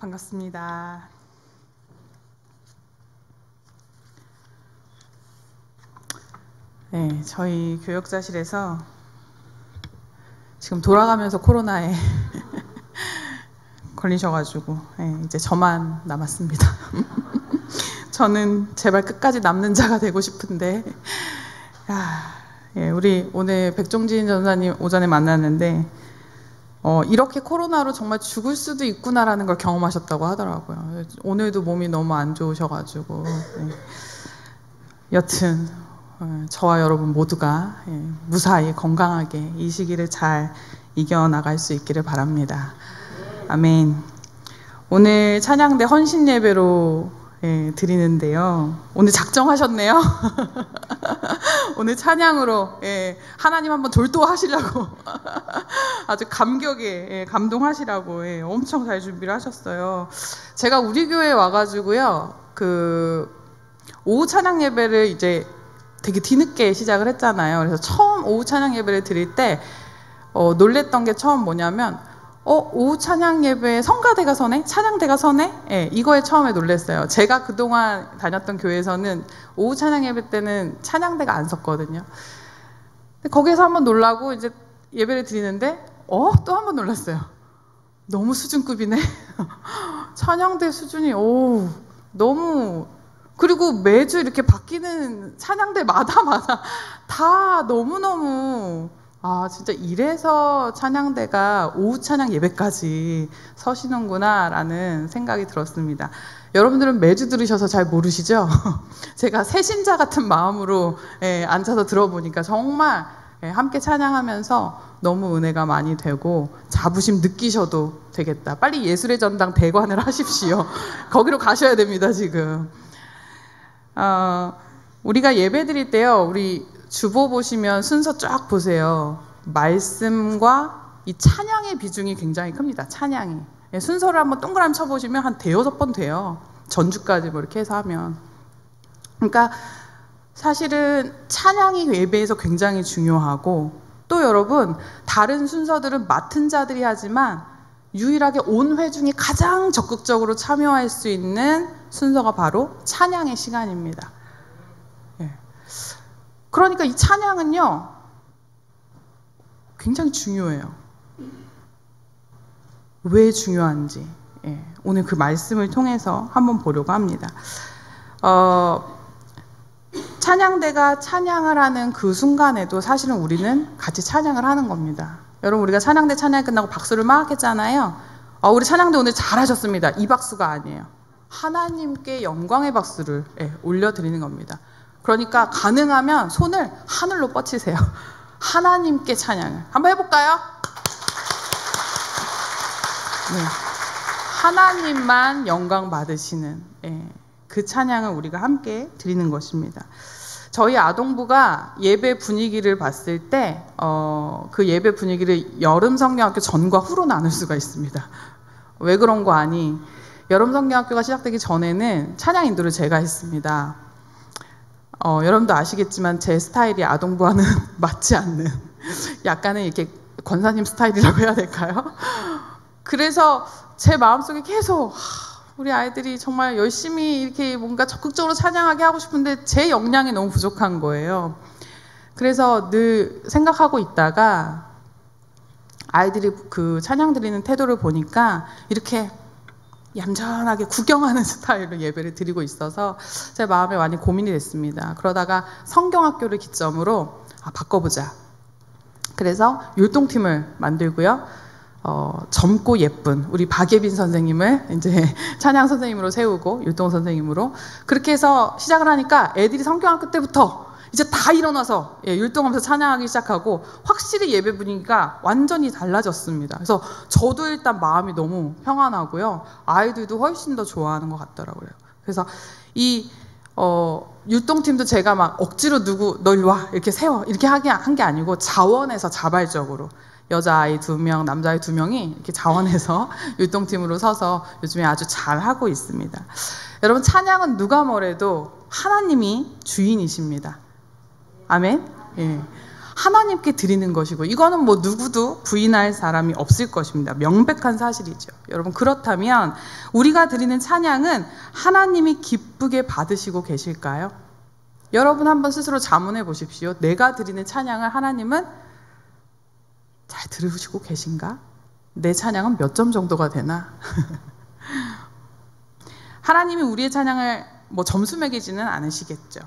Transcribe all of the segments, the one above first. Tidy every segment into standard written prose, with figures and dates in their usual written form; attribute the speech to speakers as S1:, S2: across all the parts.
S1: 반갑습니다. 네, 저희 교역자실에서 지금 돌아가면서 코로나에 걸리셔가지고 이제 저만 남았습니다. 저는 제발 끝까지 남는 자가 되고 싶은데 우리 오늘 백종진 전사님 오전에 만났는데 이렇게 코로나로 정말 죽을 수도 있구나라는 걸 경험하셨다고 하더라고요. 오늘도 몸이 너무 안 좋으셔가지고 여튼 저와 여러분 모두가 무사히 건강하게 이 시기를 잘 이겨나갈 수 있기를 바랍니다. 아멘. 오늘 찬양대 헌신 예배로 드리는데요. 오늘 작정하셨네요. 오늘 찬양으로 하나님 한번 돌도하시려고 아주 감격에 감동하시라고 엄청 잘 준비를 하셨어요. 제가 우리 교회에 와가지고요, 오후 찬양 예배를 이제 되게 뒤늦게 시작을 했잖아요. 그래서 처음 오후 찬양 예배를 드릴 때 놀랬던 게 처음 뭐냐면 오후 찬양 예배에 성가대가 서네? 찬양대가 서네? 이거에 처음에 놀랐어요. 제가 그동안 다녔던 교회에서는 오후 찬양 예배 때는 찬양대가 안 섰거든요. 근데 거기에서 한번 놀라고 이제 예배를 드리는데 또 한번 놀랐어요. 너무 수준급이네. 찬양대 수준이 너무, 그리고 매주 이렇게 바뀌는 찬양대마다 다 너무너무 진짜 이래서 찬양대가 오후 찬양 예배까지 서시는구나 라는 생각이 들었습니다. 여러분들은 매주 들으셔서 잘 모르시죠? 제가 새신자 같은 마음으로 앉아서 들어보니까 정말 함께 찬양하면서 너무 은혜가 많이 되고 자부심 느끼셔도 되겠다. 빨리 예술의 전당 대관을 하십시오. 거기로 가셔야 됩니다. 지금 우리가 예배 드릴 때요, 우리 주보 보시면 순서 쫙 보세요. 말씀과 이 찬양의 비중이 굉장히 큽니다. 찬양이. 순서를 한번 동그라미 쳐보시면 한 5-6번 돼요. 전주까지 뭐 이렇게 해서 하면. 그러니까 사실은 찬양이 예배에서 굉장히 중요하고, 또 여러분 다른 순서들은 맡은 자들이 하지만 유일하게 온 회중이 가장 적극적으로 참여할 수 있는 순서가 바로 찬양의 시간입니다. 그러니까 이 찬양은요 굉장히 중요해요. 왜 중요한지 오늘 그 말씀을 통해서 한번 보려고 합니다. 찬양대가 찬양을 하는 그 순간에도 사실은 우리는 같이 찬양을 하는 겁니다. 여러분, 우리가 찬양대 찬양이 끝나고 박수를 막 했잖아요. 우리 찬양대 오늘 잘하셨습니다. 이 박수가 아니에요. 하나님께 영광의 박수를 올려드리는 겁니다. 그러니까 가능하면 손을 하늘로 뻗치세요. 하나님께 찬양을 한번 해볼까요? 네. 하나님만 영광 받으시는 그 찬양을 우리가 함께 드리는 것입니다. 저희 아동부가 예배 분위기를 봤을 때 그 예배 분위기를 여름 성경학교 전과 후로 나눌 수가 있습니다. 왜 그런 거 아니? 여름 성경학교가 시작되기 전에는 찬양 인도를 제가 했습니다. 여러분도 아시겠지만 제 스타일이 아동부와는 맞지 않는 약간은 이렇게 권사님 스타일이라고 해야 될까요? 그래서 제 마음속에 계속 우리 아이들이 정말 열심히 이렇게 뭔가 적극적으로 찬양하게 하고 싶은데 제 역량이 너무 부족한 거예요. 그래서 늘 생각하고 있다가 아이들이 그 찬양 드리는 태도를 보니까 이렇게 얌전하게 구경하는 스타일로 예배를 드리고 있어서 제 마음에 많이 고민이 됐습니다. 그러다가 성경학교를 기점으로 바꿔보자. 그래서 율동팀을 만들고요. 젊고 예쁜 우리 박예빈 선생님을 이제 찬양 선생님으로 세우고 율동 선생님으로 그렇게 해서 시작을 하니까 애들이 성경학교 때부터 이제 다 일어나서 율동하면서 찬양하기 시작하고 확실히 예배 분위기가 완전히 달라졌습니다. 그래서 저도 일단 마음이 너무 평안하고요. 아이들도 훨씬 더 좋아하는 것 같더라고요. 그래서 이 율동팀도 제가 막 억지로 너 일로 와 이렇게 세워 이렇게 한 게 아니고 자원해서 자발적으로 여자아이 2명, 남자아이 2명이 이렇게 자원해서 율동팀으로 서서 요즘에 아주 잘하고 있습니다. 여러분, 찬양은 누가 뭐래도 하나님이 주인이십니다. 아멘? 하나님께 드리는 것이고, 이거는 뭐 누구도 부인할 사람이 없을 것입니다. 명백한 사실이죠. 여러분, 그렇다면 우리가 드리는 찬양은 하나님이 기쁘게 받으시고 계실까요? 여러분 한번 스스로 자문해 보십시오. 내가 드리는 찬양을 하나님은 잘 들으시고 계신가? 내 찬양은 몇 점 정도가 되나? 하나님이 우리의 찬양을 뭐 점수 매기지는 않으시겠죠.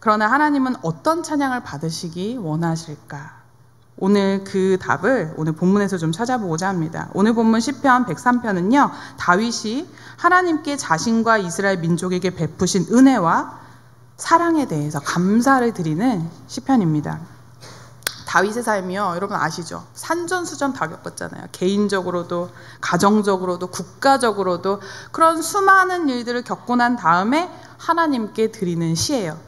S1: 그러나 하나님은 어떤 찬양을 받으시기 원하실까? 오늘 그 답을 오늘 본문에서 좀 찾아보고자 합니다. 오늘 본문 시편 103편은요, 다윗이 하나님께 자신과 이스라엘 민족에게 베푸신 은혜와 사랑에 대해서 감사를 드리는 시편입니다. 다윗의 삶이요, 여러분 아시죠? 산전수전 다 겪었잖아요. 개인적으로도, 가정적으로도, 국가적으로도 그런 수많은 일들을 겪고 난 다음에 하나님께 드리는 시예요.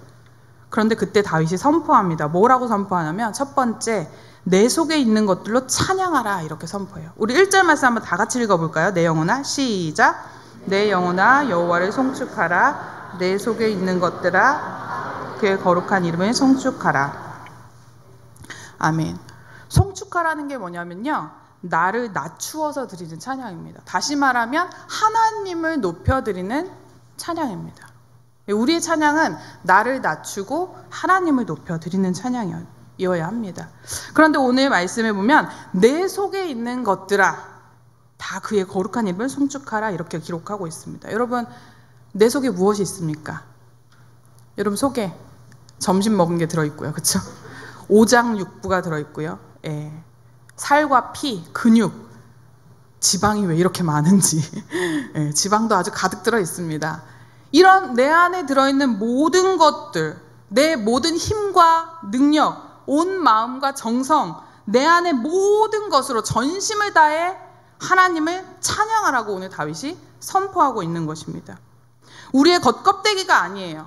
S1: 그런데 그때 다윗이 선포합니다. 뭐라고 선포하냐면, 첫 번째, 내 속에 있는 것들로 찬양하라, 이렇게 선포해요. 우리 1절 말씀 한번 다 같이 읽어볼까요? 내 영혼아, 시작. 내 영혼아, 여호와를 송축하라. 내 속에 있는 것들아, 그의 거룩한 이름을 송축하라. 아멘. 송축하라는 게 뭐냐면요, 나를 낮추어서 드리는 찬양입니다. 다시 말하면 하나님을 높여드리는 찬양입니다. 우리의 찬양은 나를 낮추고 하나님을 높여드리는 찬양이어야 합니다. 그런데 오늘 말씀에 보면 내 속에 있는 것들아 다 그의 거룩한 이름을 송축하라, 이렇게 기록하고 있습니다. 여러분, 내 속에 무엇이 있습니까? 여러분 속에 점심 먹은 게 들어있고요, 그렇죠? 오장육부가 들어있고요, 예. 살과 피, 근육, 지방이 왜 이렇게 많은지, 예. 지방도 아주 가득 들어있습니다. 이런 내 안에 들어있는 모든 것들, 내 모든 힘과 능력, 온 마음과 정성, 내 안의 모든 것으로 전심을 다해 하나님을 찬양하라고 오늘 다윗이 선포하고 있는 것입니다. 우리의 겉껍데기가 아니에요.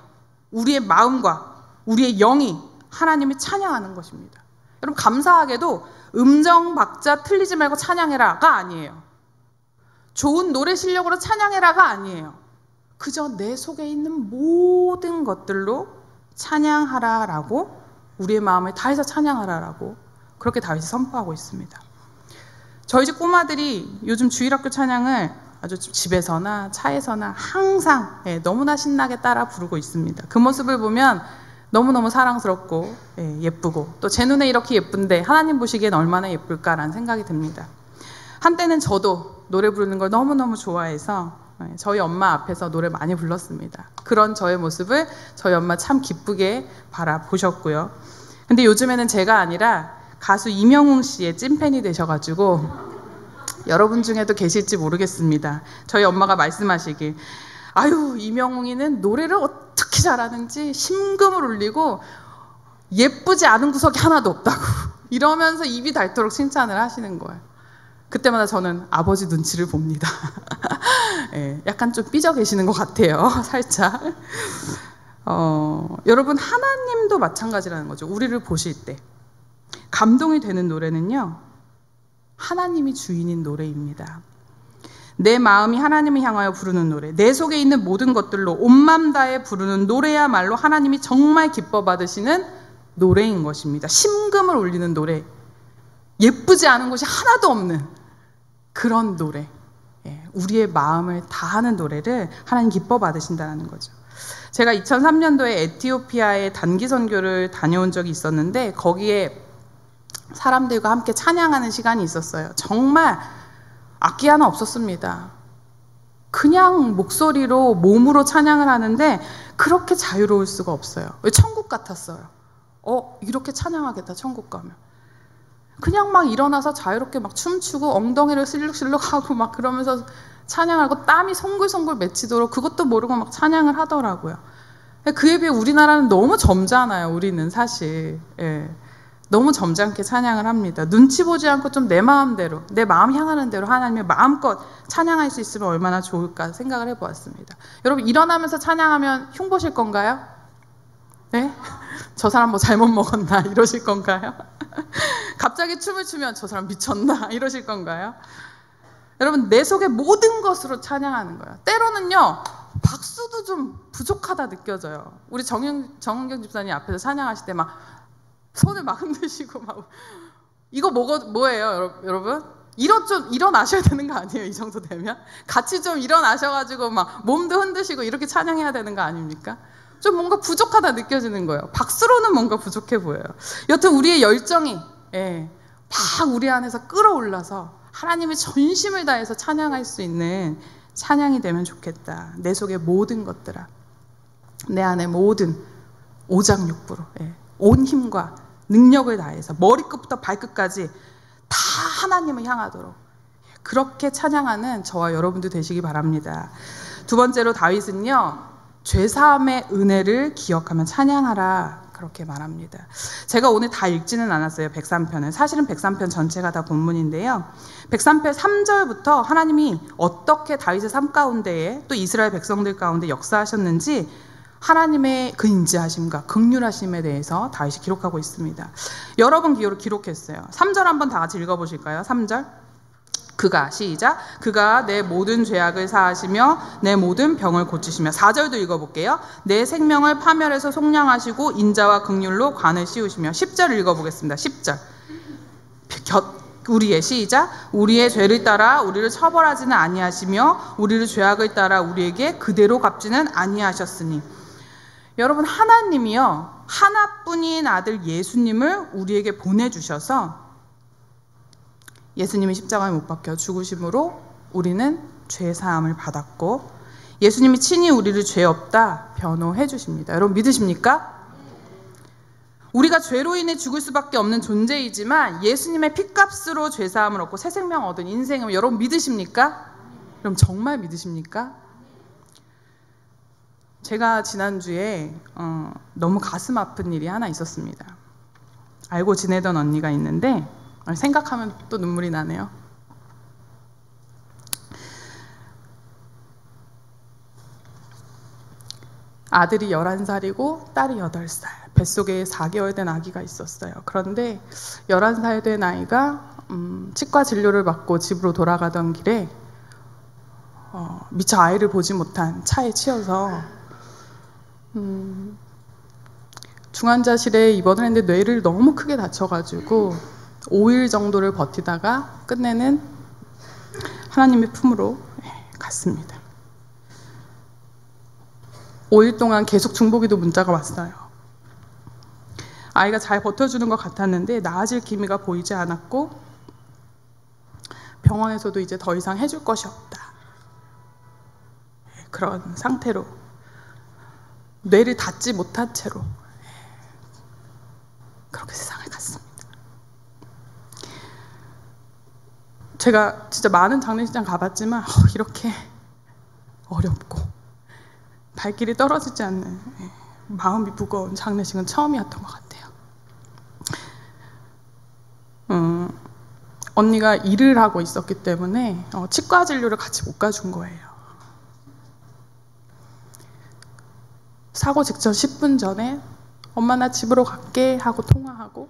S1: 우리의 마음과 우리의 영이 하나님을 찬양하는 것입니다. 여러분, 감사하게도 음정 박자 틀리지 말고 찬양해라가 아니에요. 좋은 노래 실력으로 찬양해라가 아니에요. 그저 내 속에 있는 모든 것들로 찬양하라라고, 우리의 마음을 다해서 찬양하라라고 그렇게 다윗이 선포하고 있습니다. 저희 집 꼬마들이 요즘 주일학교 찬양을 아주 집에서나 차에서나 항상 너무나 신나게 따라 부르고 있습니다. 그 모습을 보면 너무너무 사랑스럽고 예쁘고, 또 제 눈에 이렇게 예쁜데 하나님 보시기엔 얼마나 예쁠까라는 생각이 듭니다. 한때는 저도 노래 부르는 걸 너무너무 좋아해서 저희 엄마 앞에서 노래 많이 불렀습니다. 그런 저의 모습을 저희 엄마 참 기쁘게 바라보셨고요. 근데 요즘에는 제가 아니라 가수 이명웅 씨의 찐팬이 되셔가지고, 여러분 중에도 계실지 모르겠습니다. 저희 엄마가 말씀하시길, 아유, 이명웅이는 노래를 어떻게 잘하는지 심금을 울리고 예쁘지 않은 구석이 하나도 없다고 이러면서 입이 닳도록 칭찬을 하시는 거예요. 그때마다 저는 아버지 눈치를 봅니다. 예, 약간 좀 삐져 계시는 것 같아요, 살짝. 여러분, 하나님도 마찬가지라는 거죠. 우리를 보실 때 감동이 되는 노래는요, 하나님이 주인인 노래입니다. 내 마음이 하나님을 향하여 부르는 노래, 내 속에 있는 모든 것들로 온 마음 다해 부르는 노래야말로 하나님이 정말 기뻐 받으시는 노래인 것입니다. 심금을 울리는 노래, 예쁘지 않은 것이 하나도 없는 그런 노래, 우리의 마음을 다하는 노래를 하나님 기뻐 받으신다는 거죠. 제가 2003년도에 에티오피아에 단기 선교를 다녀온 적이 있었는데, 거기에 사람들과 함께 찬양하는 시간이 있었어요. 정말 악기 하나 없었습니다. 그냥 목소리로, 몸으로 찬양을 하는데 그렇게 자유로울 수가 없어요. 왜? 천국 같았어요. 이렇게 찬양하겠다, 천국 가면. 그냥 막 일어나서 자유롭게 막 춤추고 엉덩이를 실룩실룩하고 막 그러면서 찬양하고 땀이 송글송글 맺히도록 그것도 모르고 막 찬양을 하더라고요. 그에 비해 우리나라는 너무 젊잖아요. 우리는 사실 너무 점잖게 찬양을 합니다. 눈치 보지 않고 좀 내 마음대로, 내 마음 향하는 대로 하나님의 마음껏 찬양할 수 있으면 얼마나 좋을까 생각을 해보았습니다. 여러분, 일어나면서 찬양하면 흉보실 건가요? 네? 저 사람 뭐 잘못 먹었나 이러실 건가요? 갑자기 춤을 추면 저 사람 미쳤나 이러실 건가요? 여러분, 내 속의 모든 것으로 찬양하는 거예요. 때로는요, 박수도 좀 부족하다 느껴져요. 우리 정은경 집사님 앞에서 찬양하실 때 막 손을 막 흔드시고 막 이거 뭐예요, 여러분? 좀 일어나셔야 되는 거 아니에요? 이 정도 되면 같이 좀 일어나셔가지고 막 몸도 흔드시고 이렇게 찬양해야 되는 거 아닙니까? 좀 뭔가 부족하다 느껴지는 거예요. 박수로는 뭔가 부족해 보여요. 여튼 우리의 열정이 막 우리 안에서 끌어올라서 하나님의 전심을 다해서 찬양할 수 있는 찬양이 되면 좋겠다. 내 속의 모든 것들아, 내 안에 모든 오장육부로 온 힘과 능력을 다해서 머리끝부터 발끝까지 다 하나님을 향하도록 그렇게 찬양하는 저와 여러분도 되시기 바랍니다. 두 번째로 다윗은요, 죄사함의 은혜를 기억하며 찬양하라 그렇게 말합니다. 제가 오늘 다 읽지는 않았어요. 103편은 사실은 103편 전체가 다 본문인데요, 103편 3절부터 하나님이 어떻게 다윗의 삶 가운데에 또 이스라엘 백성들 가운데 역사하셨는지 하나님의 그 인지하심과 긍휼하심에 대해서 다윗이 기록하고 있습니다. 여러 번 기록했어요. 3절 한번 다 같이 읽어보실까요? 3절. 시작. 그가 내 모든 죄악을 사하시며 내 모든 병을 고치시며. 4절도 읽어볼게요. 내 생명을 파멸해서 속량하시고 인자와 긍휼로 관을 씌우시며. 10절 읽어보겠습니다. 10절. 시작. 우리의 죄를 따라 우리를 처벌하지는 아니하시며 우리를 죄악을 따라 우리에게 그대로 갚지는 아니하셨으니. 여러분, 하나님이요, 하나뿐인 아들 예수님을 우리에게 보내주셔서 예수님이 십자가에 못 박혀 죽으심으로 우리는 죄사함을 받았고 예수님이 친히 우리를 죄 없다 변호해 주십니다. 여러분 믿으십니까? 우리가 죄로 인해 죽을 수밖에 없는 존재이지만 예수님의 피값으로 죄사함을 얻고 새 생명 얻은 인생을 여러분 믿으십니까? 여러분 정말 믿으십니까? 제가 지난주에 너무 가슴 아픈 일이 하나 있었습니다. 알고 지내던 언니가 있는데 생각하면 또 눈물이 나네요. 아들이 11살이고 딸이 8살, 뱃속에 4개월 된 아기가 있었어요. 그런데 11살 된 아이가 치과 진료를 받고 집으로 돌아가던 길에 미처 아이를 보지 못한 차에 치여서 중환자실에 입원을 했는데 뇌를 너무 크게 다쳐가지고 5일 정도를 버티다가 끝내는 하나님의 품으로 갔습니다. 5일 동안 계속 중보기도 문자가 왔어요. 아이가 잘 버텨주는 것 같았는데 나아질 기미가 보이지 않았고 병원에서도 이제 더 이상 해줄 것이 없다. 그런 상태로 뇌를 닫지 못한 채로 그렇게 세상을 갔습니다. 제가 진짜 많은 장례식장 가봤지만 이렇게 어렵고 발길이 떨어지지 않는 마음이 무거운 장례식은 처음이었던 것 같아요. 언니가 일을 하고 있었기 때문에 치과 진료를 같이 못 가준 거예요. 사고 직전 10분 전에 엄마 나 집으로 갈게 하고 통화하고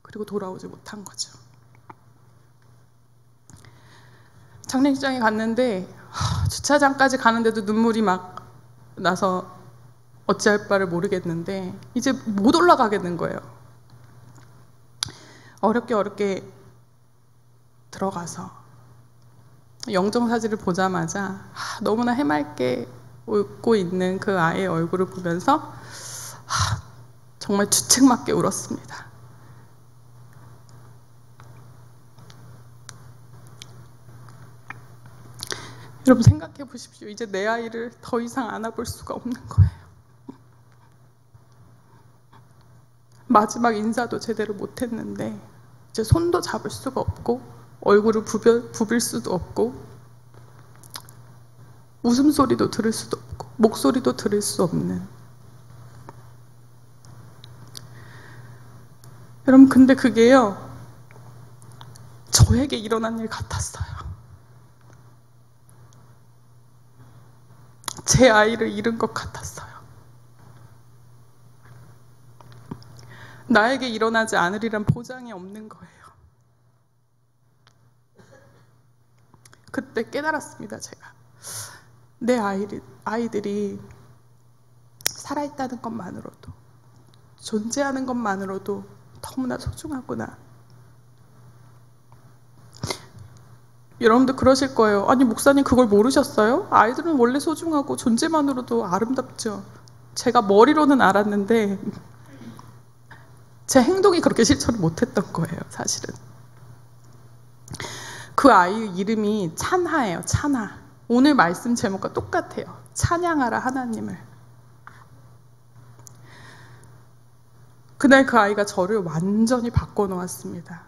S1: 그리고 돌아오지 못한 거죠. 장례식장에 갔는데 주차장까지 가는데도 눈물이 막 나서 어찌할 바를 모르겠는데 이제 못 올라가겠는 거예요. 어렵게 들어가서 영정사진을 보자마자 너무나 해맑게 웃고 있는 그 아이의 얼굴을 보면서 정말 주책맞게 울었습니다. 여러분 생각해 보십시오. 이제 내 아이를 더 이상 안아볼 수가 없는 거예요. 마지막 인사도 제대로 못했는데 이제 손도 잡을 수가 없고 얼굴을 부빌 수도 없고 웃음소리도 들을 수도 없고 목소리도 들을 수 없는. 여러분 근데 그게요 저에게 일어난 일 같았어요. 제 아이를 잃은 것 같았어요. 나에게 일어나지 않으리란 보장이 없는 거예요. 그때 깨달았습니다. 제가 내 아이들이 살아있다는 것만으로도 존재하는 것만으로도 너무나 소중하구나. 여러분들 그러실 거예요. 아니 목사님 그걸 모르셨어요? 아이들은 원래 소중하고 존재만으로도 아름답죠. 제가 머리로는 알았는데 제 행동이 그렇게 실천을 못했던 거예요. 사실은. 그 아이 이름이 찬하예요. 찬하. 오늘 말씀 제목과 똑같아요. 찬양하라 하나님을. 그날 그 아이가 저를 완전히 바꿔놓았습니다.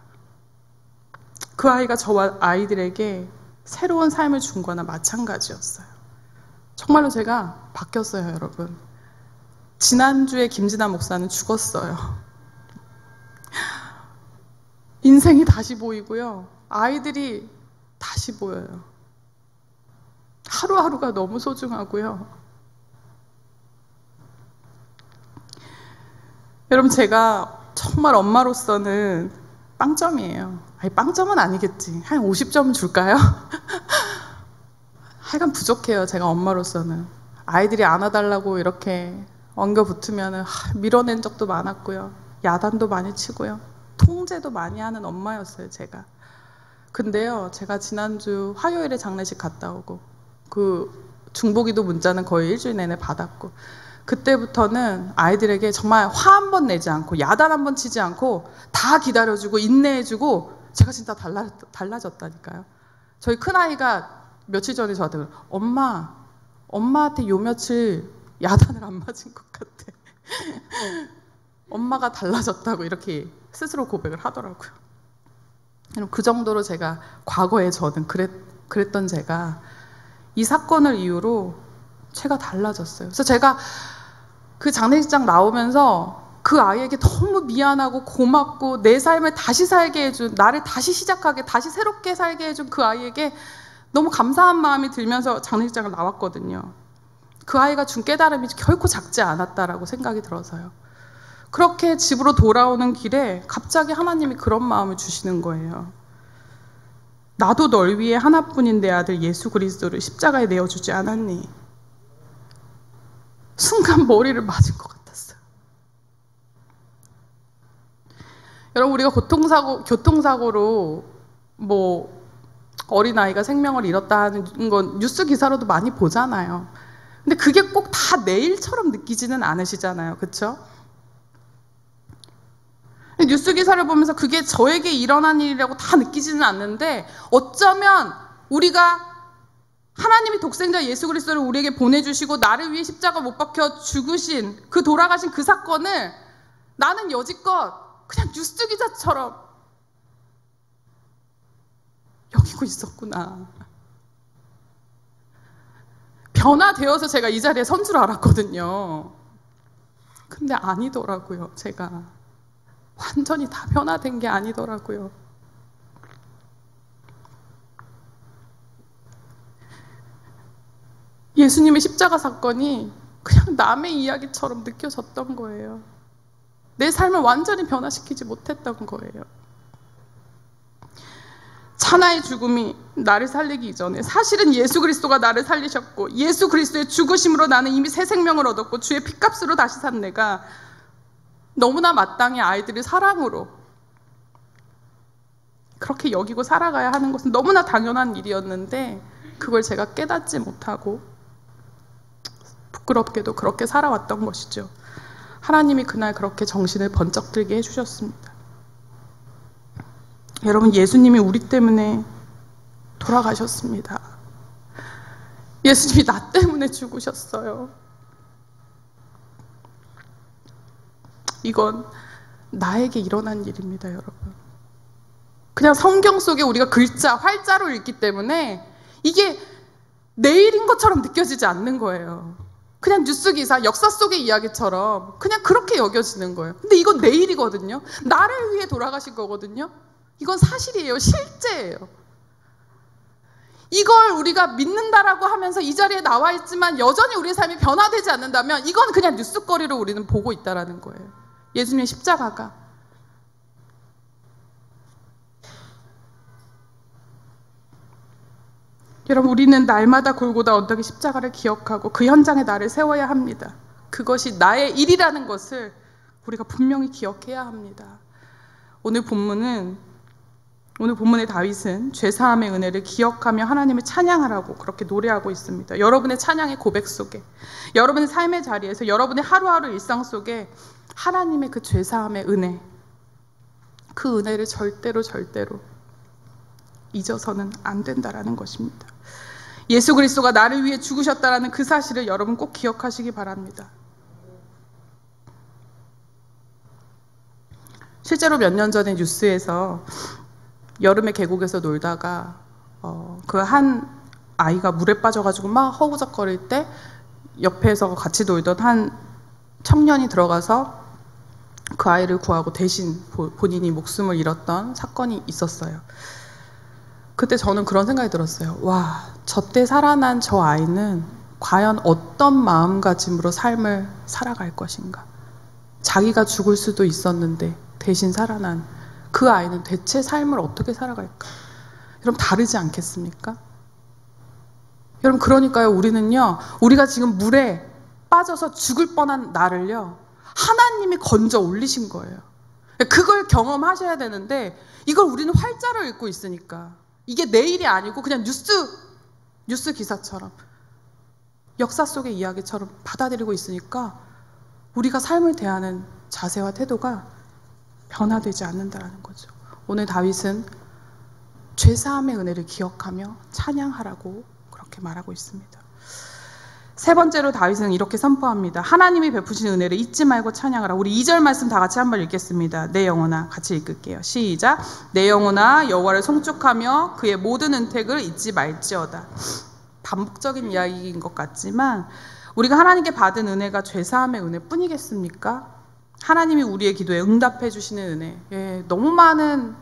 S1: 그 아이가 저와 아이들에게 새로운 삶을 준 거나 마찬가지였어요. 정말로 제가 바뀌었어요, 여러분. 지난주에 김진아 목사는 죽었어요. 인생이 다시 보이고요. 아이들이 다시 보여요. 하루하루가 너무 소중하고요. 여러분, 제가 정말 엄마로서는 빵점이에요. 아니, 빵점은 아니겠지. 한 50점 줄까요? 하여간 부족해요. 제가 엄마로서는. 아이들이 안아달라고 이렇게 엉겨붙으면 밀어낸 적도 많았고요. 야단도 많이 치고요. 통제도 많이 하는 엄마였어요, 제가. 근데요, 제가 지난주 화요일에 장례식 갔다 오고 그 중보기도 문자는 거의 일주일 내내 받았고 그때부터는 아이들에게 정말 화 한 번 내지 않고 야단 한 번 치지 않고 다 기다려주고 인내해주고 제가 진짜 달라졌다니까요. 저희 큰아이가 며칠 전에 저한테 엄마한테 요 며칠 야단을 안 맞은 것 같아. 엄마가 달라졌다고 이렇게 스스로 고백을 하더라고요. 그 정도로 제가 과거에 저는 그랬던 제가 이 사건을 이유로 제가 달라졌어요. 그래서 제가 그 장례식장 나오면서 그 아이에게 너무 미안하고 고맙고 내 삶을 다시 살게 해준, 나를 다시 시작하게, 다시 새롭게 살게 해준 그 아이에게 너무 감사한 마음이 들면서 장례식장을 나왔거든요. 그 아이가 준 깨달음이 결코 작지 않았다라고 생각이 들어서요. 그렇게 집으로 돌아오는 길에 갑자기 하나님이 그런 마음을 주시는 거예요. 나도 널 위해 하나뿐인 내 아들 예수 그리스도를 십자가에 내어주지 않았니? 순간 머리를 맞은 것 같았어요. 여러분, 우리가 교통사고로 어린아이가 생명을 잃었다는 건 뉴스 기사로도 많이 보잖아요. 근데 그게 꼭 다 내 일처럼 느끼지는 않으시잖아요. 그렇죠? 뉴스 기사를 보면서 그게 저에게 일어난 일이라고 다 느끼지는 않는데 어쩌면 우리가 하나님이 독생자 예수 그리스도를 우리에게 보내주시고 나를 위해 십자가 못 박혀 죽으신 그 돌아가신 그 사건을 나는 여지껏 그냥 뉴스 기자처럼 여기고 있었구나. 변화되어서 제가 이 자리에 선 줄 알았거든요. 근데 아니더라고요. 제가 완전히 다 변화된 게 아니더라고요. 예수님의 십자가 사건이 그냥 남의 이야기처럼 느껴졌던 거예요. 내 삶을 완전히 변화시키지 못했던 거예요. 찬하의 죽음이 나를 살리기 이전에 사실은 예수 그리스도가 나를 살리셨고 예수 그리스도의 죽으심으로 나는 이미 새 생명을 얻었고 주의 핏값으로 다시 산 내가 너무나 마땅히 아이들의 사랑으로 그렇게 여기고 살아가야 하는 것은 너무나 당연한 일이었는데 그걸 제가 깨닫지 못하고 부끄럽게도 그렇게 살아왔던 것이죠. 하나님이 그날 그렇게 정신을 번쩍 들게 해주셨습니다. 여러분, 예수님이 우리 때문에 돌아가셨습니다. 예수님이 나 때문에 죽으셨어요. 이건 나에게 일어난 일입니다, 여러분. 그냥 성경 속에 우리가 글자, 활자로 읽기 때문에 이게 내 일인 것처럼 느껴지지 않는 거예요. 그냥 뉴스 기사, 역사 속의 이야기처럼 그냥 그렇게 여겨지는 거예요. 근데 이건 내 일이거든요. 나를 위해 돌아가신 거거든요. 이건 사실이에요. 실제예요. 이걸 우리가 믿는다라고 하면서 이 자리에 나와 있지만 여전히 우리의 삶이 변화되지 않는다면 이건 그냥 뉴스거리로 우리는 보고 있다라는 거예요. 예수님의 십자가가. 여러분, 우리는 날마다 골고다 언덕의 십자가를 기억하고 그 현장에 나를 세워야 합니다. 그것이 나의 일이라는 것을 우리가 분명히 기억해야 합니다. 오늘 본문의 다윗은 죄사함의 은혜를 기억하며 하나님을 찬양하라고 그렇게 노래하고 있습니다. 여러분의 찬양의 고백 속에, 여러분의 삶의 자리에서, 여러분의 하루하루 일상 속에 하나님의 그 죄사함의 은혜, 그 은혜를 절대로 잊어서는 안 된다라는 것입니다. 예수 그리스도가 나를 위해 죽으셨다라는 그 사실을 여러분 꼭 기억하시기 바랍니다. 실제로 몇 년 전에 뉴스에서 여름에 계곡에서 놀다가 그 한 아이가 물에 빠져가지고 막 허우적거릴 때 옆에서 같이 놀던 한 청년이 들어가서 그 아이를 구하고 대신 본인이 목숨을 잃었던 사건이 있었어요. 그때 저는 그런 생각이 들었어요. 와, 저때 살아난 저 아이는 과연 어떤 마음가짐으로 삶을 살아갈 것인가. 자기가 죽을 수도 있었는데 대신 살아난 그 아이는 대체 삶을 어떻게 살아갈까? 여러분, 다르지 않겠습니까? 여러분, 그러니까요, 우리가 지금 물에 빠져서 죽을 뻔한 나를요, 하나님이 건져 올리신 거예요. 그걸 경험하셔야 되는데 이걸 우리는 활자로 읽고 있으니까, 이게 내일이 아니고 그냥 뉴스 기사처럼, 역사 속의 이야기처럼 받아들이고 있으니까 우리가 삶을 대하는 자세와 태도가 변화되지 않는다는 거죠. 오늘 다윗은 죄사함의 은혜를 기억하며 찬양하라고 그렇게 말하고 있습니다. 세 번째로 다윗은 이렇게 선포합니다. 하나님이 베푸신 은혜를 잊지 말고 찬양하라. 우리 2절 말씀 다 같이 한번 읽겠습니다. 내 영혼아, 같이 읽을게요. 시작. 내 영혼아, 여호와를 송축하며 그의 모든 은택을 잊지 말지어다. 반복적인 이야기인 것 같지만 우리가 하나님께 받은 은혜가 죄사함의 은혜뿐이겠습니까? 하나님이 우리의 기도에 응답해 주시는 은혜, 너무 많은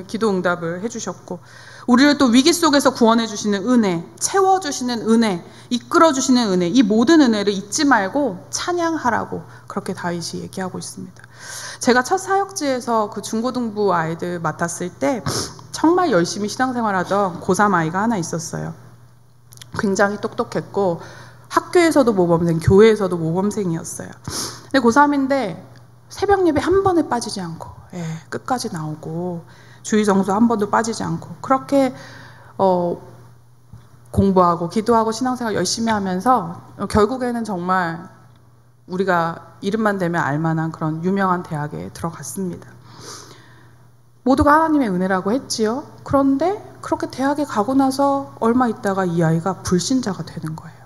S1: 기도 응답을 해주셨고, 우리를 또 위기 속에서 구원해 주시는 은혜, 채워주시는 은혜, 이끌어 주시는 은혜, 이 모든 은혜를 잊지 말고 찬양하라고 그렇게 다윗이 얘기하고 있습니다. 제가 첫 사역지에서 그 중고등부 아이들 맡았을 때 정말 열심히 신앙생활하던 고3 아이가 하나 있었어요. 굉장히 똑똑했고 학교에서도 모범생, 교회에서도 모범생이었어요. 근데 고3인데 새벽 예배 한 번에 빠지지 않고, 끝까지 나오고, 주일 정수 한 번도 빠지지 않고, 그렇게 공부하고 기도하고 신앙생활 열심히 하면서 결국에는 정말 우리가 이름만 대면 알만한 그런 유명한 대학에 들어갔습니다. 모두가 하나님의 은혜라고 했지요. 그런데 그렇게 대학에 가고 나서 얼마 있다가 이 아이가 불신자가 되는 거예요.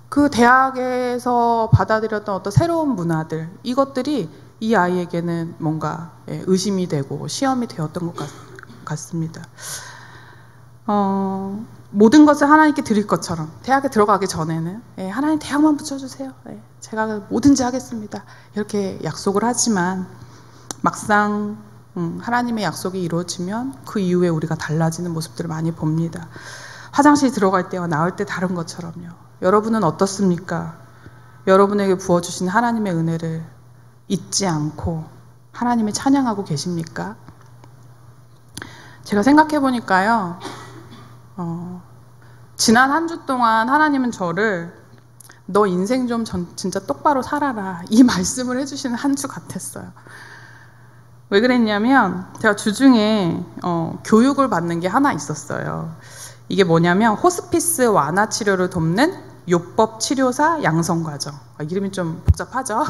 S1: 그 대학에서 받아들였던 어떤 새로운 문화들, 이것들이 이 아이에게는 뭔가 의심이 되고 시험이 되었던 것 같습니다. 모든 것을 하나님께 드릴 것처럼 대학에 들어가기 전에는 하나님 대학만 붙여주세요. 제가 뭐든지 하겠습니다. 이렇게 약속을 하지만 막상 하나님의 약속이 이루어지면 그 이후에 우리가 달라지는 모습들을 많이 봅니다. 화장실 들어갈 때와 나올 때 다른 것처럼요. 여러분은 어떻습니까? 여러분에게 부어주신 하나님의 은혜를 잊지 않고 하나님을 찬양하고 계십니까? 제가 생각해 보니까요, 지난 한 주 동안 하나님은 저를 너 인생 좀 진짜 똑바로 살아라, 이 말씀을 해주시는 한 주 같았어요. 왜 그랬냐면 제가 주중에 교육을 받는 게 하나 있었어요. 이게 뭐냐면 호스피스 완화 치료를 돕는 요법 치료사 양성 과정. 이름이 좀 복잡하죠?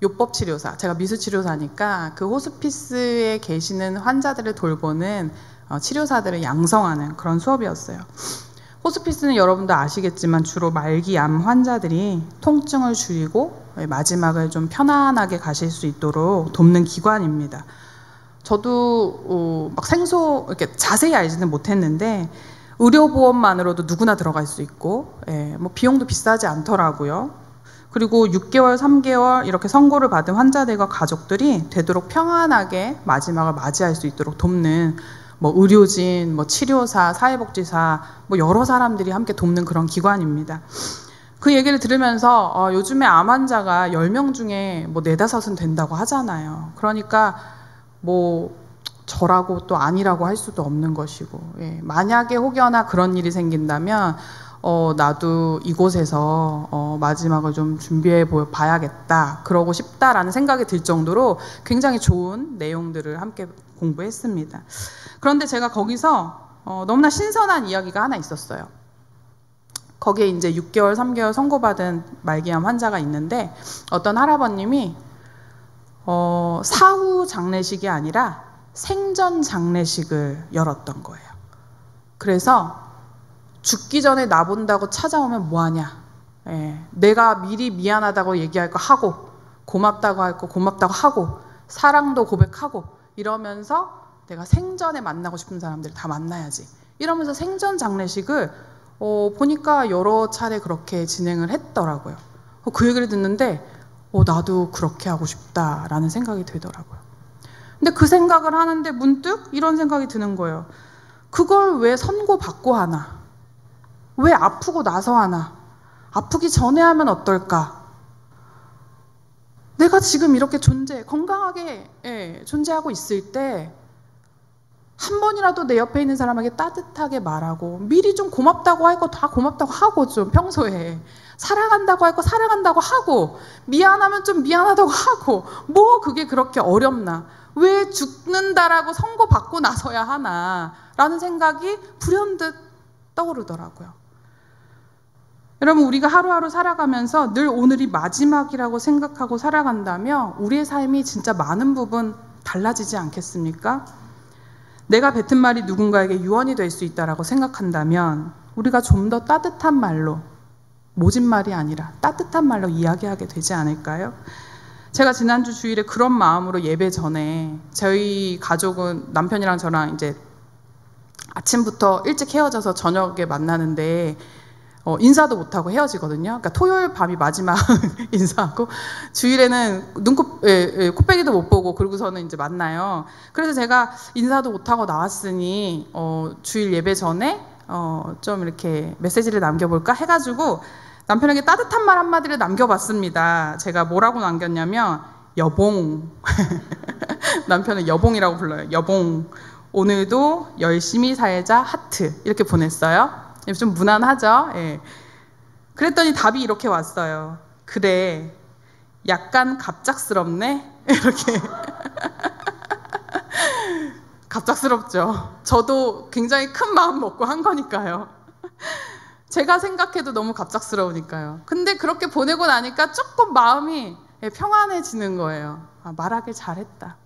S1: 요법 치료사. 제가 미수치료사니까 그 호스피스에 계시는 환자들을 돌보는 치료사들을 양성하는 그런 수업이었어요. 호스피스는 여러분도 아시겠지만 주로 말기암 환자들이 통증을 줄이고 마지막을 좀 편안하게 가실 수 있도록 돕는 기관입니다. 저도 막 이렇게 자세히 알지는 못했는데 의료보험만으로도 누구나 들어갈 수 있고, 뭐 비용도 비싸지 않더라고요. 그리고 6개월, 3개월 이렇게 선고를 받은 환자들과 가족들이 되도록 평안하게 마지막을 맞이할 수 있도록 돕는 뭐 의료진, 뭐 치료사, 사회복지사, 뭐 여러 사람들이 함께 돕는 그런 기관입니다. 그 얘기를 들으면서 요즘에 암 환자가 10명 중에 뭐 4, 5은 된다고 하잖아요. 그러니까 뭐 저라고 또 아니라고 할 수도 없는 것이고, 만약에 혹여나 그런 일이 생긴다면 나도 이곳에서 마지막을 좀 준비해 봐야겠다, 그러고 싶다라는 생각이 들 정도로 굉장히 좋은 내용들을 함께 공부했습니다. 그런데 제가 거기서 너무나 신선한 이야기가 하나 있었어요. 거기에 이제 6개월, 3개월 선고받은 말기암 환자가 있는데 어떤 할아버님이 사후 장례식이 아니라 생전 장례식을 열었던 거예요. 그래서 죽기 전에 나 본다고 찾아오면 뭐하냐, 내가 미리 미안하다고 얘기할 거 하고, 고맙다고 할 거 고맙다고 하고, 사랑도 고백하고, 이러면서 내가 생전에 만나고 싶은 사람들 다 만나야지, 이러면서 생전 장례식을 보니까 여러 차례 그렇게 진행을 했더라고요. 그 얘기를 듣는데 나도 그렇게 하고 싶다라는 생각이 들더라고요. 근데 그 생각을 하는데 문득 이런 생각이 드는 거예요. 그걸 왜 선고받고 하나? 왜 아프고 나서 하나? 아프기 전에 하면 어떨까? 내가 지금 이렇게 건강하게 존재하고 있을 때 한 번이라도 내 옆에 있는 사람에게 따뜻하게 말하고, 미리 좀 고맙다고 할 거 다 고맙다고 하고, 좀 평소에 사랑한다고 할 거 사랑한다고 하고, 미안하면 좀 미안하다고 하고, 뭐 그게 그렇게 어렵나? 왜 죽는다라고 선고받고 나서야 하나? 라는 생각이 불현듯 떠오르더라고요. 여러분, 우리가 하루하루 살아가면서 늘 오늘이 마지막이라고 생각하고 살아간다면 우리의 삶이 진짜 많은 부분 달라지지 않겠습니까? 내가 뱉은 말이 누군가에게 유언이 될 수 있다라고 생각한다면 우리가 좀 더 따뜻한 말로, 모진 말이 아니라 따뜻한 말로 이야기하게 되지 않을까요? 제가 지난주 주일에 그런 마음으로 예배 전에, 저희 가족은 남편이랑 저랑 이제 아침부터 일찍 헤어져서 저녁에 만나는데 인사도 못하고 헤어지거든요. 그러니까 토요일 밤이 마지막 인사하고 주일에는 코빼기도 못 보고 그러고서는 이제 만나요. 그래서 제가 인사도 못하고 나왔으니 주일 예배 전에 좀 이렇게 메시지를 남겨볼까 해가지고 남편에게 따뜻한 말 한마디를 남겨봤습니다. 제가 뭐라고 남겼냐면 여봉. 남편은 여봉이라고 불러요. 여봉. 오늘도 열심히 살자 하트, 이렇게 보냈어요. 좀 무난하죠? 예. 그랬더니 답이 이렇게 왔어요. 그래, 약간 갑작스럽네? 이렇게. 갑작스럽죠. 저도 굉장히 큰 마음 먹고 한 거니까요. 제가 생각해도 너무 갑작스러우니까요. 근데 그렇게 보내고 나니까 조금 마음이 평안해지는 거예요. 말하길 잘했다.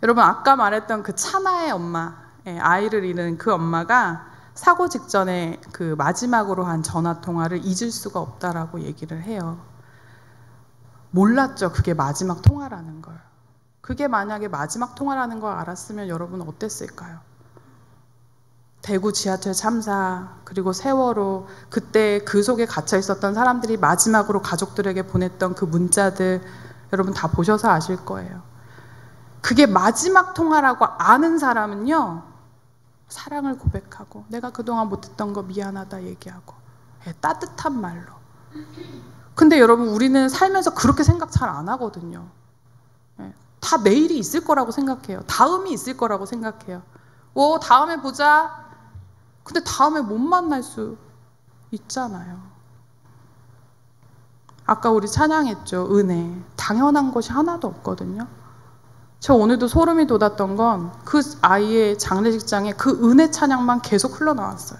S1: 여러분, 아까 말했던 그 차나의 엄마, 아이를 잃은 그 엄마가 사고 직전에 그 마지막으로 한 전화통화를 잊을 수가 없다라고 얘기를 해요. 몰랐죠, 그게 마지막 통화라는 걸. 그게 만약에 마지막 통화라는 걸 알았으면 여러분 어땠을까요? 대구 지하철 참사, 그리고 세월호, 그때 그 속에 갇혀 있었던 사람들이 마지막으로 가족들에게 보냈던 그 문자들, 여러분 다 보셔서 아실 거예요. 그게 마지막 통화라고 아는 사람은요, 사랑을 고백하고, 내가 그동안 못했던 거 미안하다 얘기하고, 따뜻한 말로. 근데 여러분, 우리는 살면서 그렇게 생각 잘 안 하거든요. 다 내일이 있을 거라고 생각해요. 다음이 있을 거라고 생각해요. 다음에 보자. 근데 다음에 못 만날 수 있잖아요. 아까 우리 찬양했죠. 은혜. 당연한 것이 하나도 없거든요. 저 오늘도 소름이 돋았던 건 그 아이의 장례식장에 그 은혜 찬양만 계속 흘러나왔어요.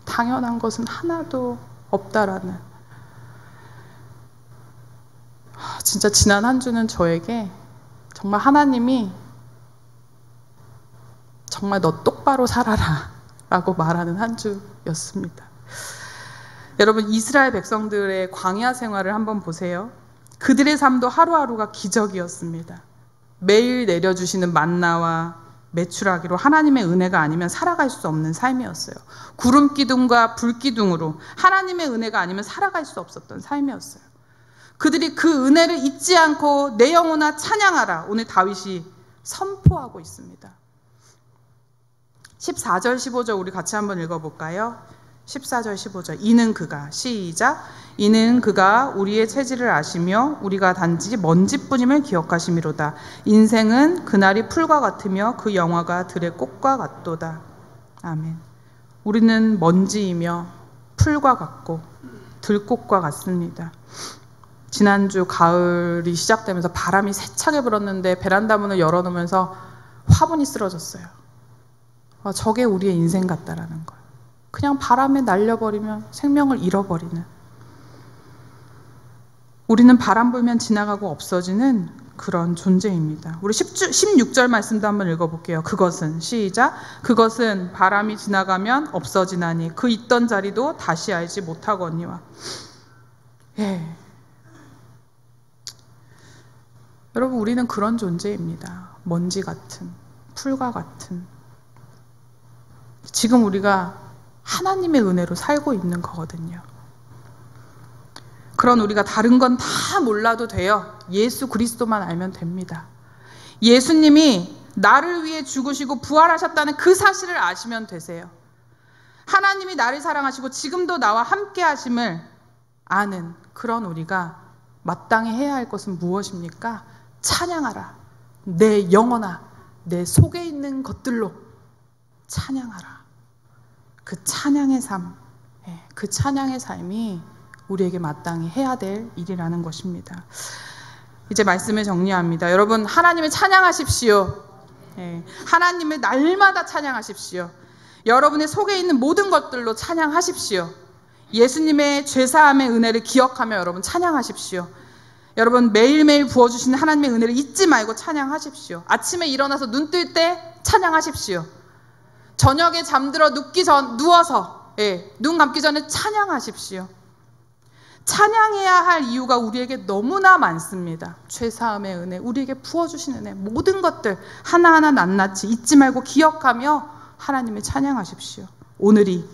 S1: 당연한 것은 하나도 없다라는. 진짜 지난 한 주는 저에게 정말 하나님이 정말 너 똑바로 살아라 라고 말하는 한 주였습니다. 여러분, 이스라엘 백성들의 광야 생활을 한번 보세요. 그들의 삶도 하루하루가 기적이었습니다. 매일 내려주시는 만나와 메추라기로 하나님의 은혜가 아니면 살아갈 수 없는 삶이었어요. 구름 기둥과 불 기둥으로 하나님의 은혜가 아니면 살아갈 수 없었던 삶이었어요. 그들이 그 은혜를 잊지 않고 내 영혼아 찬양하라, 오늘 다윗이 선포하고 있습니다. 14절 15절 우리 같이 한번 읽어볼까요? 14절 15절. 이는 그가, 시작. 이는 그가 우리의 체질을 아시며 우리가 단지 먼지뿐임을 기억하심이로다. 인생은 그날이 풀과 같으며 그 영화가 들의 꽃과 같도다. 아멘. 우리는 먼지이며 풀과 같고 들꽃과 같습니다. 지난주 가을이 시작되면서 바람이 세차게 불었는데 베란다 문을 열어놓으면서 화분이 쓰러졌어요. 저게 우리의 인생 같다라는 거예요. 그냥 바람에 날려버리면 생명을 잃어버리는, 우리는 바람 불면 지나가고 없어지는 그런 존재입니다. 우리 16절 말씀도 한번 읽어볼게요. 그것은, 시작. 그것은 바람이 지나가면 없어지나니 그 있던 자리도 다시 알지 못하거니와. 예. 여러분, 우리는 그런 존재입니다. 먼지 같은, 풀과 같은. 지금 우리가 하나님의 은혜로 살고 있는 거거든요. 그런 우리가 다른 건 다 몰라도 돼요. 예수 그리스도만 알면 됩니다. 예수님이 나를 위해 죽으시고 부활하셨다는 그 사실을 아시면 되세요. 하나님이 나를 사랑하시고 지금도 나와 함께 하심을 아는 그런 우리가 마땅히 해야 할 것은 무엇입니까? 찬양하라. 내 영혼아, 내 속에 있는 것들로 찬양하라. 그 찬양의 삶, 그 찬양의 삶이 우리에게 마땅히 해야 될 일이라는 것입니다. 이제 말씀을 정리합니다. 여러분, 하나님을 찬양하십시오. 하나님을 날마다 찬양하십시오. 여러분의 속에 있는 모든 것들로 찬양하십시오. 예수님의 죄사함의 은혜를 기억하며 여러분 찬양하십시오. 여러분, 매일매일 부어주시는 하나님의 은혜를 잊지 말고 찬양하십시오. 아침에 일어나서 눈 뜰 때 찬양하십시오. 저녁에 잠들어 누워서 눈 감기 전에 찬양하십시오. 찬양해야 할 이유가 우리에게 너무나 많습니다. 죄사함의 은혜, 우리에게 부어주신 은혜, 모든 것들 하나하나 낱낱이 잊지 말고 기억하며 하나님을 찬양하십시오. 오늘이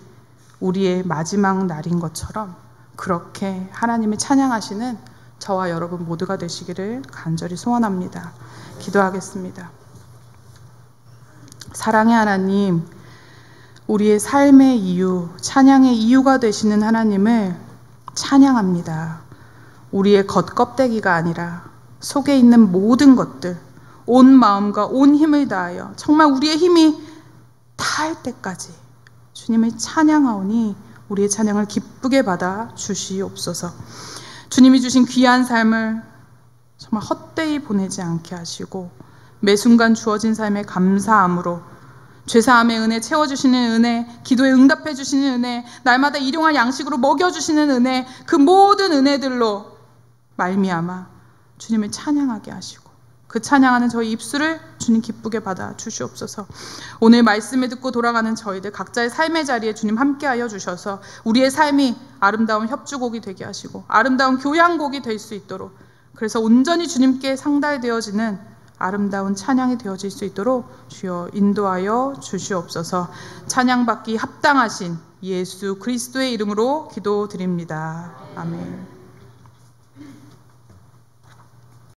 S1: 우리의 마지막 날인 것처럼 그렇게 하나님을 찬양하시는 저와 여러분 모두가 되시기를 간절히 소원합니다. 기도하겠습니다. 사랑의 하나님, 우리의 삶의 이유, 찬양의 이유가 되시는 하나님을 찬양합니다. 우리의 겉껍데기가 아니라 속에 있는 모든 것들, 온 마음과 온 힘을 다하여 정말 우리의 힘이 다할 때까지 주님을 찬양하오니 우리의 찬양을 기쁘게 받아 주시옵소서. 주님이 주신 귀한 삶을 정말 헛되이 보내지 않게 하시고 매 순간 주어진 삶에 감사함으로 죄사함의 은혜, 채워주시는 은혜, 기도에 응답해 주시는 은혜, 날마다 일용할 양식으로 먹여주시는 은혜, 그 모든 은혜들로 말미암아 주님을 찬양하게 하시고 그 찬양하는 저희 입술을 주님 기쁘게 받아 주시옵소서. 오늘 말씀을 듣고 돌아가는 저희들 각자의 삶의 자리에 주님 함께하여 주셔서 우리의 삶이 아름다운 협주곡이 되게 하시고 아름다운 교향곡이 될 수 있도록, 그래서 온전히 주님께 상달되어지는 아름다운 찬양이 되어질 수 있도록 주여 인도하여 주시옵소서. 찬양받기 합당하신 예수 그리스도의 이름으로 기도드립니다. 아멘.